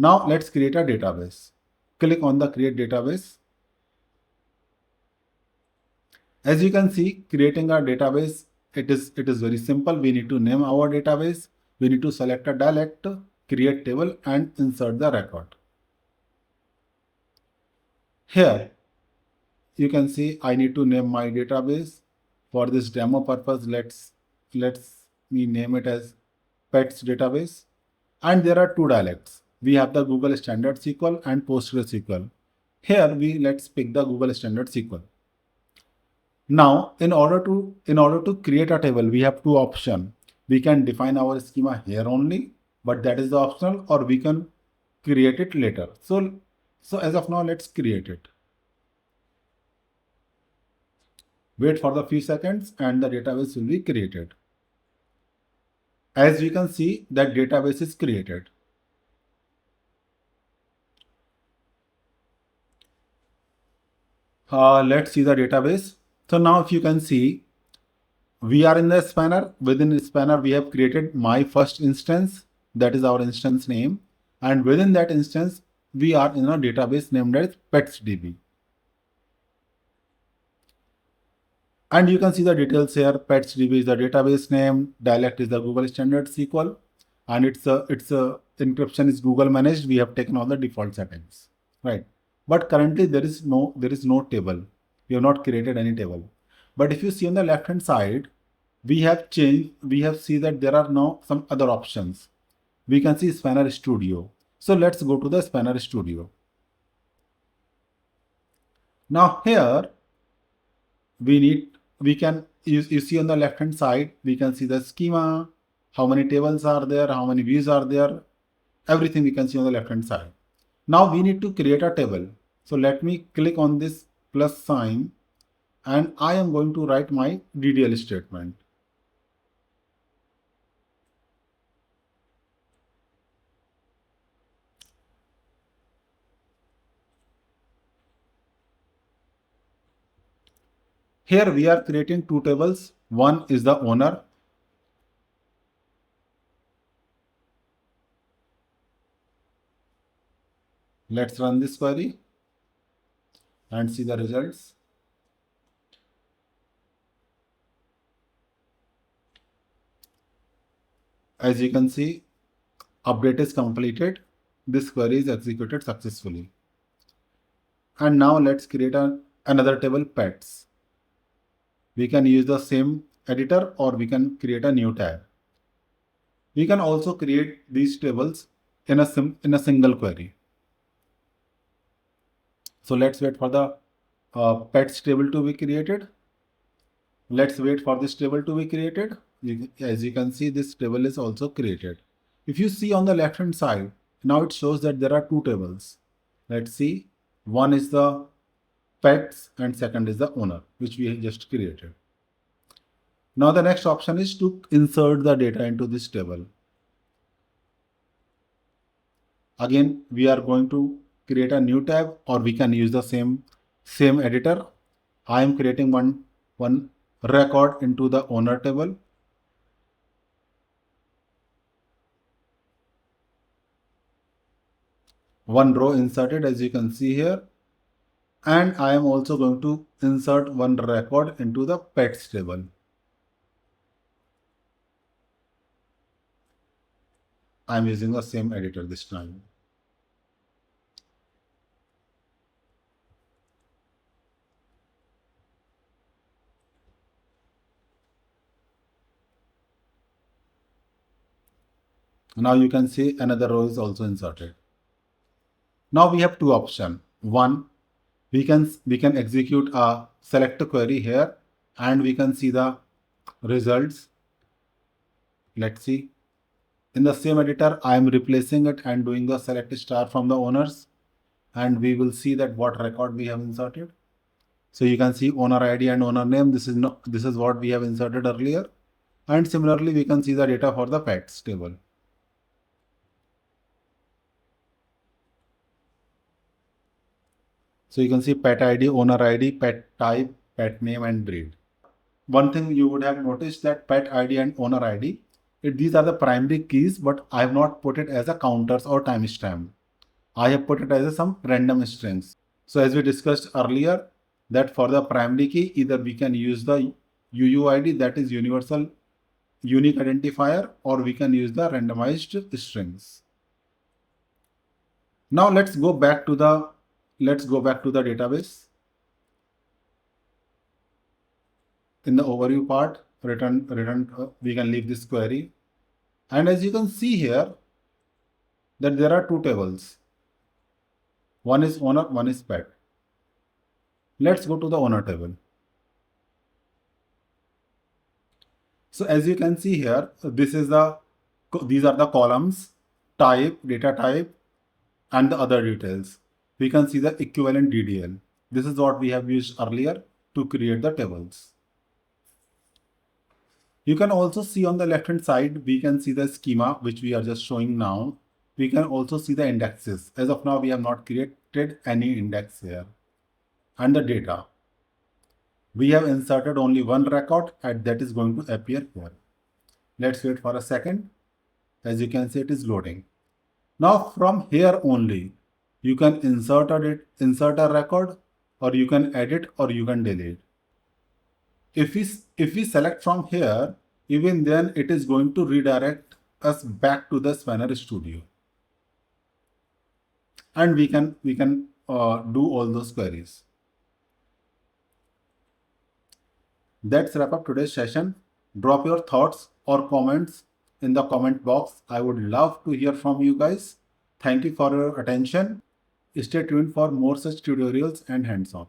Now let's create a database. Click on the create database. As you can see, creating a database, it is very simple. We need to name our database. We need to select a dialect, create table and insert the record. Here you can see I need to name my database. For this demo purpose, let's me name it as pets database. And there are two dialects. We have the Google Standard SQL and PostgreSQL. Here let's pick the Google Standard SQL. Now, in order to create a table, we have two options. We can define our schema here only, but that is the optional, or we can create it later. So as of now, let's create it. Wait for the few seconds and the database will be created. As you can see, that database is created. Let's see the database. So now if you can see, we are in the spanner. Within the spanner, we have created my first instance. That is our instance name. And within that instance, we are in a database named as petsdb. And you can see the details here. Petsdb is the database name. Dialect is the Google Standard SQL. And its encryption is Google managed. We have taken all the default settings, right? But currently there is no table. We have not created any table. But if you see on the left hand side, we have seen that there are now some other options. We can see Spanner Studio. So let's go to the Spanner Studio. Now here you see on the left hand side, we can see the schema, how many tables are there, how many views are there, everything we can see on the left hand side. Now we need to create a table. So let me click on this plus sign and I am going to write my DDL statement. Here we are creating two tables. One is the owner. Let's run this query and see the results. As you can see, update is completed. This query is executed successfully. And now let's create another table, pets. We can use the same editor or we can create a new tab. We can also create these tables in a single query. So let's wait for the pets table to be created. Let's wait for this table to be created. As you can see, this table is also created. If you see on the left hand side, now it shows that there are two tables. Let's see. One is the pets and second is the owner, which we just created. Now the next option is to insert the data into this table. Again, we are going to create a new tab or we can use the same editor. I am creating one record into the owner table. One row inserted, as you can see here. And I am also going to insert one record into the pets table. I am using the same editor this time. Now you can see another row is also inserted. Now we have two options. One, we can execute a select query here and we can see the results. Let's see. In the same editor, I am replacing it and doing the select star from the owners, and we will see that what record we have inserted. So you can see owner ID and owner name. This is what we have inserted earlier. And similarly, we can see the data for the pets table. So you can see pet ID, owner ID, pet type, pet name and breed. One thing you would have noticed that pet ID and owner ID, these are the primary keys, but I have not put it as a counters or timestamp. I have put it as some random strings. So as we discussed earlier, that for the primary key, either we can use the UUID, that is universal unique identifier, or we can use the randomized strings. Now let's go back to the database. In the overview part, we can leave this query. And as you can see here, that there are two tables. One is owner, one is pet. Let's go to the owner table. So as you can see here, these are the columns, type, data type, and the other details. We can see the equivalent DDL. This is what we have used earlier to create the tables. You can also see on the left hand side, we can see the schema which we are just showing now. We can also see the indexes. As of now, we have not created any index here. And the data. We have inserted only one record and that is going to appear here. Let's wait for a second. As you can see, it is loading. Now from here only, you can insert a record, or you can edit, or you can delete. If we select from here, even then it is going to redirect us back to the Spanner Studio. And we can do all those queries. That's wrap up today's session. Drop your thoughts or comments in the comment box. I would love to hear from you guys. Thank you for your attention. Stay tuned for more such tutorials and hands-on.